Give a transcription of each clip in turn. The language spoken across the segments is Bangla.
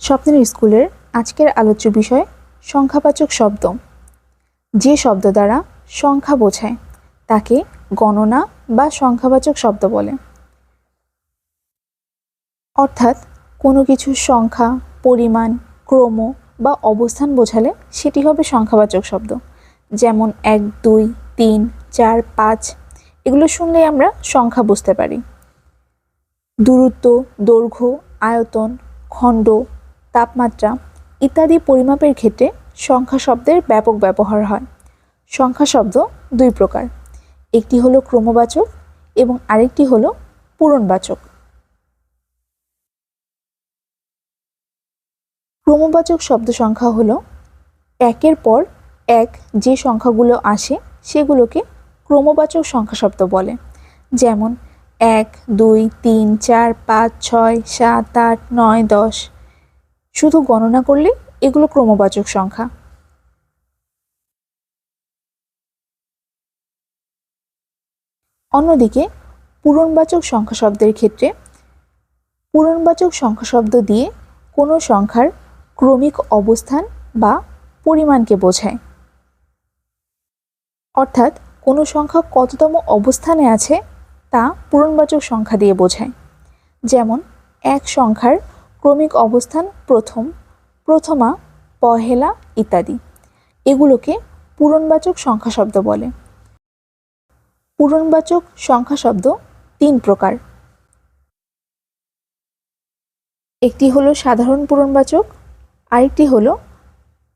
স্বপ্নের স্কুলের আজকের আলোচ্য বিষয় সংখ্যাবাচক শব্দ। যে শব্দ দ্বারা সংখ্যা বোঝায় তাকে গণনা বা সংখ্যাবাচক শব্দ বলে। অর্থাৎ কোনো কিছুর সংখ্যা, পরিমাণ, ক্রম বা অবস্থান বোঝালে সেটি হবে সংখ্যাবাচক শব্দ। যেমন 1, 2, 3, 4, 5 এগুলো শুনলেই আমরা সংখ্যা বুঝতে পারি। দূরত্ব, দৈর্ঘ্য, আয়তন, খণ্ড, তাপমাত্রা ইত্যাদি পরিমাপের ক্ষেত্রে সংখ্যা শব্দের ব্যাপক ব্যবহার হয়। সংখ্যা শব্দ দুই প্রকার, একটি হলো ক্রমবাচক এবং আরেকটি হলো পূরণবাচক। ক্রমবাচক শব্দ সংখ্যা হলো একের পর এক যে সংখ্যাগুলো আসে সেগুলোকে ক্রমবাচক সংখ্যা শব্দ বলে। যেমন 1, 2, 3, 4, 5, 6, 7, 8, 9, 10 শুধু গণনা করলে এগুলো ক্রমবাচক সংখ্যা। অন্যদিকে পূরণবাচক সংখ্যা শব্দের ক্ষেত্রে পূরণবাচক সংখ্যা শব্দ দিয়ে কোনো সংখ্যার ক্রমিক অবস্থান বা পরিমাণকে বোঝায়। অর্থাৎ কোনো সংখ্যা কততম অবস্থানে আছে তা পূরণবাচক সংখ্যা দিয়ে বোঝায়। যেমন এক সংখ্যার ক্রমিক অবস্থান প্রথম, প্রথমা, পহেলা ইত্যাদি এগুলোকে পূরণবাচক সংখ্যা শব্দ বলে। পূরণবাচক সংখ্যা শব্দ তিন প্রকার, একটি হলো সাধারণ পূরণবাচক, আরেকটি হলো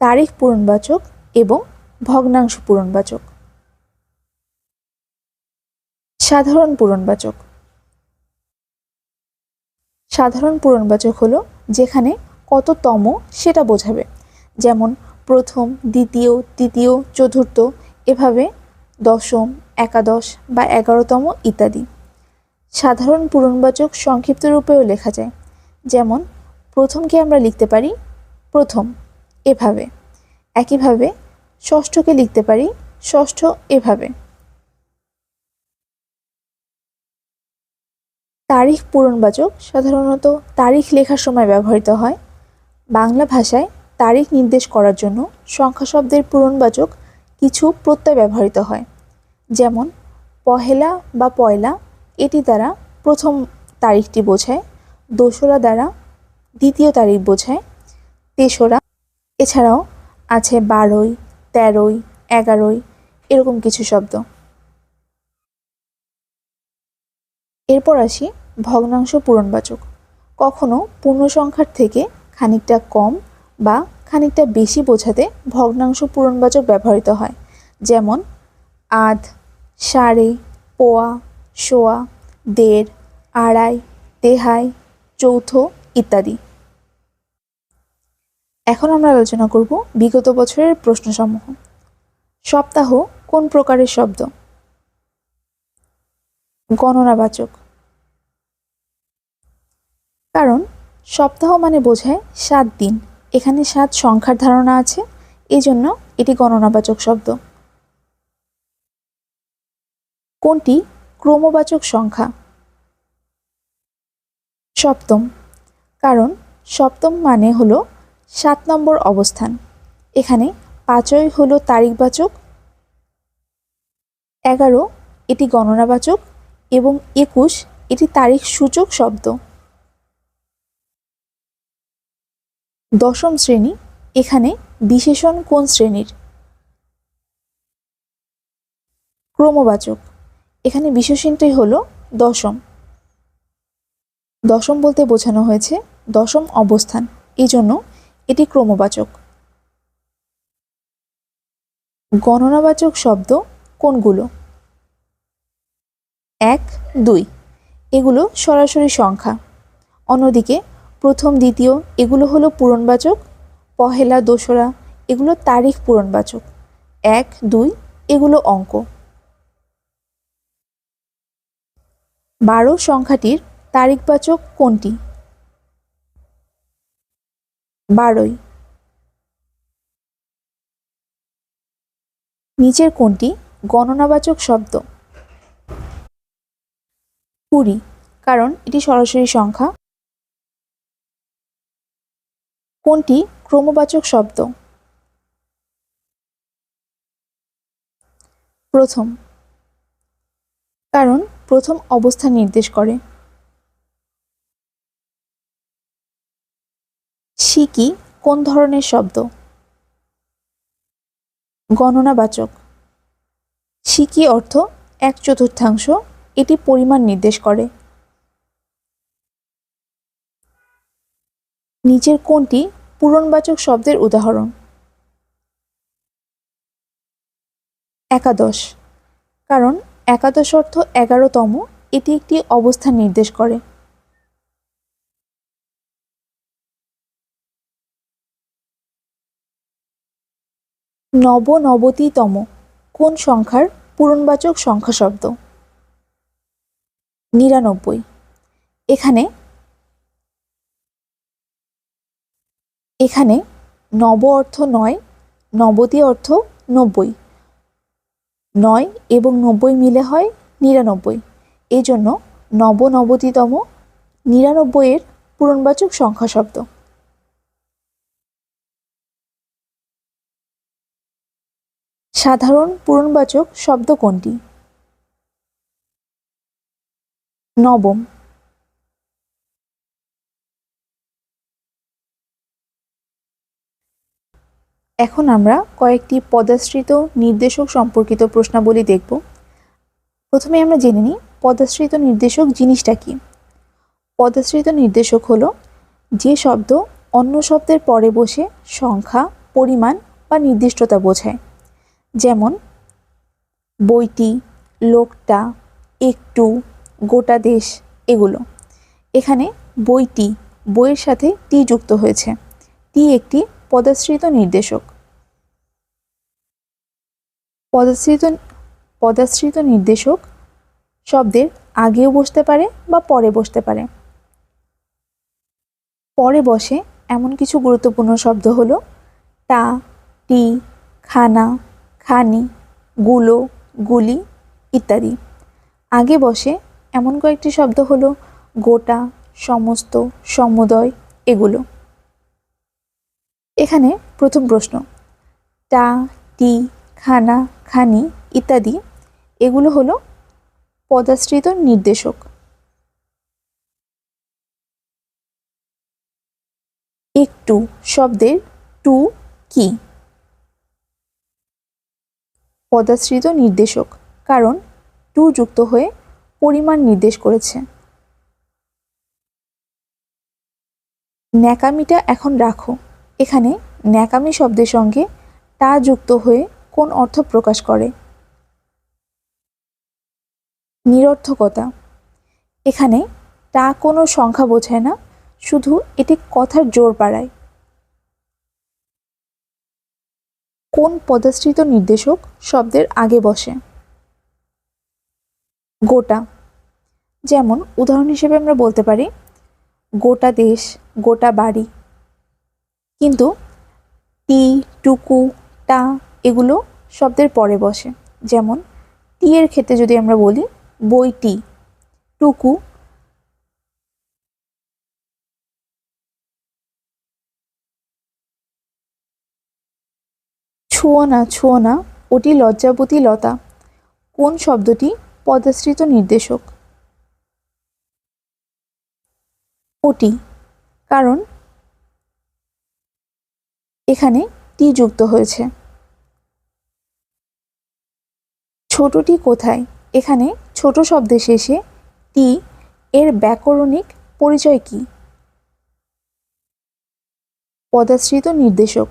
তারিখ পূরণবাচক এবং ভগ্নাংশ পূরণবাচক। সাধারণ পূরণবাচক। সাধারণ পূরণবাচক হলো যেখানে কততম সেটা বোঝাবে। যেমন প্রথম, দ্বিতীয়, তৃতীয়, চতুর্থ এভাবে দশম, একাদশ বা 11তম ইত্যাদি। সাধারণ পূরণবাচক সংক্ষিপ্ত রূপেও লেখা যায়। যেমন প্রথমকে আমরা লিখতে পারি প্রথম এভাবে, একইভাবে ষষ্ঠকে লিখতে পারি ষষ্ঠ এভাবে। তারিখ পূরণবাচক সাধারণত তারিখ লেখার সময় ব্যবহৃত হয়। বাংলা ভাষায় তারিখ নির্দেশ করার জন্য সংখ্যা শব্দের পূরণবাচক কিছু প্রত্যয় ব্যবহৃত হয়। যেমন পহেলা বা পয়লা এটি দ্বারা প্রথম তারিখটি বোঝায়, দোসরা দ্বারা দ্বিতীয় তারিখ বোঝায়, তেসরা, এছাড়াও আছে 12, 13, 11 এরকম কিছু শব্দ। এরপর আসি ভগ্নাংশ পূরণবাচক। কখনো পূর্ণ সংখ্যার থেকে খানিকটা কম বা খানিকটা বেশি বোঝাতে ভগ্নাংশ পূরণবাচক ব্যবহৃত হয়। যেমন আধ, সাড়ে, পোয়া, সোয়া, দেড়, আড়াই, তেহাই, চৌথ ইত্যাদি। এখন আমরা আলোচনা করব বিগত বছরের প্রশ্নসমূহ। সপ্তাহ কোন প্রকারের শব্দ? গণনাবাচক। কারণ সপ্তাহ মানে বোঝায় 7 দিন, এখানে 7 সংখ্যার ধারণা আছে, এই জন্য এটি গণনাবাচক শব্দ। কোনটি ক্রমবাচক সংখ্যা? সপ্তম। কারণ সপ্তম মানে হলো 7 নম্বর অবস্থান, এখানে 5 হলো তারিখবাচক, 11 এটি গণনাবাচক এবং 21 এটি তারিখ সূচক শব্দ। দশম শ্রেণী, এখানে বিশেষণ কোন শ্রেণীর? ক্রমবাচক, এখানে বিশেষণটি হলো দশম। দশম বলতে বোঝানো হয়েছে দশম অবস্থান, এই জন্য এটি ক্রমবাচক। গণনাবাচক শব্দ কোনগুলো? 1, 2 এগুলো সরাসরি সংখ্যা। অন্যদিকে প্রথম, দ্বিতীয় এগুলো হলো পূরণবাচক, পহেলা, দোসরা এগুলো তারিখ পূরণবাচক, 1, 2 এগুলো অঙ্ক। 12 সংখ্যাটির তারিখবাচক কোনটি? 12। নিচের কোনটি গণনাবাচক শব্দ? 20, কারণ এটি সরাসরি সংখ্যা। কোনটি ক্রমবাচক শব্দ? প্রথম, কারণ প্রথম অবস্থান নির্দেশ করে। সিকি কোন ধরনের শব্দ? গণনাবাচক। সিকি অর্থ 1/4, এটি পরিমাণ নির্দেশ করে। নিচের কোনটি পূরণবাচক শব্দের উদাহরণ? একাদশ, কারণ একাদশ অর্থ 11তম, এটি একটি অবস্থান নির্দেশ করে। নবনবতিতম কোন সংখ্যার পূরণবাচক সংখ্যা শব্দ? 99। এখানে নব অর্থ 9, নবতি অর্থ 90, 9 এবং 90 মিলে হয় 99, এই জন্য নবনবতিতম 99 এর পূরণবাচক সংখ্যা শব্দ। সাধারণ পূরণবাচক শব্দ কোনটি? নবম। এখন আমরা কয়েকটি পদাশ্রিত নির্দেশক সম্পর্কিত প্রশ্নাবলী দেখব। প্রথমে আমরা জেনে নিই পদাশ্রিত নির্দেশক জিনিসটা কি। পদাশ্রিত নির্দেশক হলো যে শব্দ অন্য শব্দের পরে বসে সংখ্যা, পরিমাণ বা নির্দিষ্টতা বোঝায়, যেমন বইটি, লোকটা, একটু, গোটা দেশ এগুলো। এখানে বইটি, বইয়ের সাথে টি যুক্ত হয়েছে, টি একটি পদাশ্রিত নির্দেশক। পদাশ্রিত নির্দেশক শব্দের আগেও বসতে পারে বা পরে বসতে পারে। পরে বসে এমন কিছু গুরুত্বপূর্ণ শব্দ হলো টা, টি, খানা, খানি, গুলো, গুলি ইত্যাদি। আগে বসে এমন কয়েকটি শব্দ হলো গোটা, সমস্ত, সমুদয় এগুলো। এখানে প্রথম প্রশ্ন, টা, টি, খানা, খানি ইত্যাদি এগুলো হলো পদাশ্রিত নির্দেশক। একটু শব্দের টু কি? পদাশ্রিত নির্দেশক, কারণ টু যুক্ত হয়ে পরিমাণ নির্দেশ করেছে। ন্যাকামিটা এখন রাখো, এখানে ন্যাকামি শব্দের সঙ্গে টা যুক্ত হয়ে কোন অর্থ প্রকাশ করে? নিরর্থকতা। এখানে টা কোনো সংখ্যা বোঝায় না, শুধু এটি কথার জোর বাড়ায়। কোন পদাশ্রিত নির্দেশক শব্দের আগে বসে? গোটা। যেমন উদাহরণ হিসেবে আমরা বলতে পারি গোটা দেশ, গোটা বাড়ি। কিন্তু টি, টুকু, টা এগুলো শব্দের পরে বসে। যেমন টি এর ক্ষেত্রে যদি আমরা বলি বইটি, টুকু, ছুঁয়ো না, ছুঁয়ো না, ওটি লজ্জাবতী লতা কোন শব্দটি পদাশ্রিত নির্দেশক? ওটি, কারণ এখানে টি যুক্ত হয়েছে। ছোটটি কোথায়? এখানে ছোট শব্দের শেষে টি এর ব্যাকরণিক পরিচয় কি? পদাশ্রিত নির্দেশক।